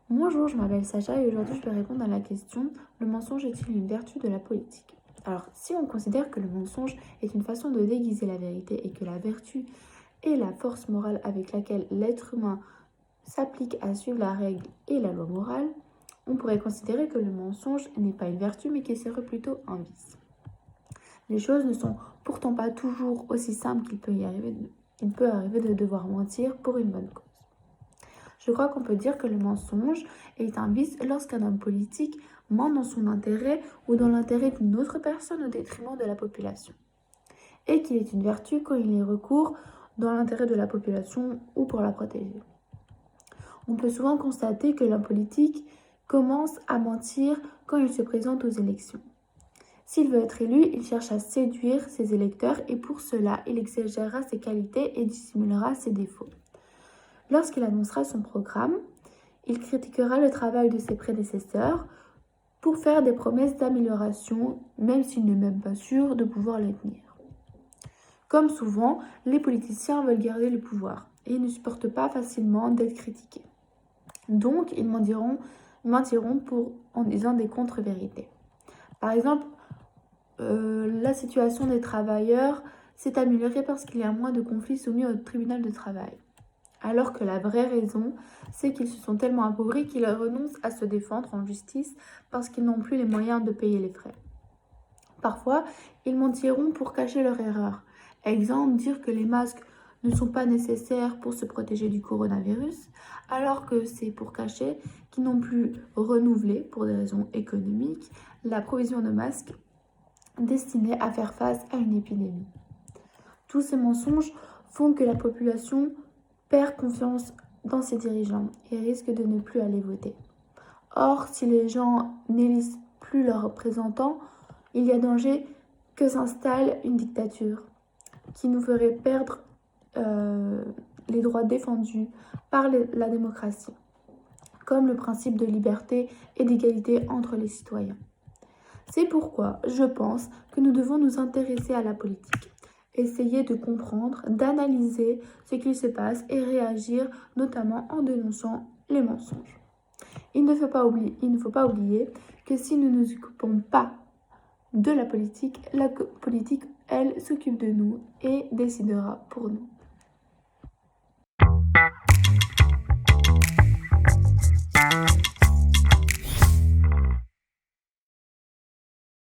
Bonjour, je m'appelle Sacha et aujourd'hui je vais répondre à la question: le mensonge est-il une vertu de la politique? Alors, si on considère que le mensonge est une façon de déguiser la vérité et que la vertu est la force morale avec laquelle l'être humain s'applique à suivre la règle et la loi morale, on pourrait considérer que le mensonge n'est pas une vertu mais qu'il serait plutôt un vice. Les choses ne sont pourtant pas toujours aussi simples il peut arriver de devoir mentir pour une bonne cause. Je crois qu'on peut dire que le mensonge est un vice lorsqu'un homme politique ment dans son intérêt ou dans l'intérêt d'une autre personne au détriment de la population, et qu'il est une vertu quand il y recourt dans l'intérêt de la population ou pour la protéger. On peut souvent constater que l'homme politique commence à mentir quand il se présente aux élections. S'il veut être élu, il cherche à séduire ses électeurs et pour cela, il exagérera ses qualités et dissimulera ses défauts. Lorsqu'il annoncera son programme, il critiquera le travail de ses prédécesseurs pour faire des promesses d'amélioration, même s'il n'est même pas sûr de pouvoir les tenir. Comme souvent, les politiciens veulent garder le pouvoir et ils ne supportent pas facilement d'être critiqués. Donc, ils mentiront en disant des contre-vérités. Par exemple, la situation des travailleurs s'est améliorée parce qu'il y a moins de conflits soumis au tribunal de travail. Alors que la vraie raison, c'est qu'ils se sont tellement appauvris qu'ils renoncent à se défendre en justice parce qu'ils n'ont plus les moyens de payer les frais. Parfois, ils mentiront pour cacher leur erreur. Exemple, dire que les masques ne sont pas nécessaires pour se protéger du coronavirus, alors que c'est pour cacher qu'ils n'ont plus renouvelé, pour des raisons économiques, la provision de masques destinés à faire face à une épidémie. Tous ces mensonges font que la population perd confiance dans ses dirigeants et risque de ne plus aller voter. Or, si les gens n'élisent plus leurs représentants, il y a danger que s'installe une dictature qui nous ferait perdre les droits défendus par la démocratie, comme le principe de liberté et d'égalité entre les citoyens. C'est pourquoi je pense que nous devons nous intéresser à la politique, essayer de comprendre, d'analyser ce qu'il se passe et réagir, notamment en dénonçant les mensonges. Il ne faut pas oublier que si nous ne nous occupons pas de la politique, elle, s'occupe de nous et décidera pour nous.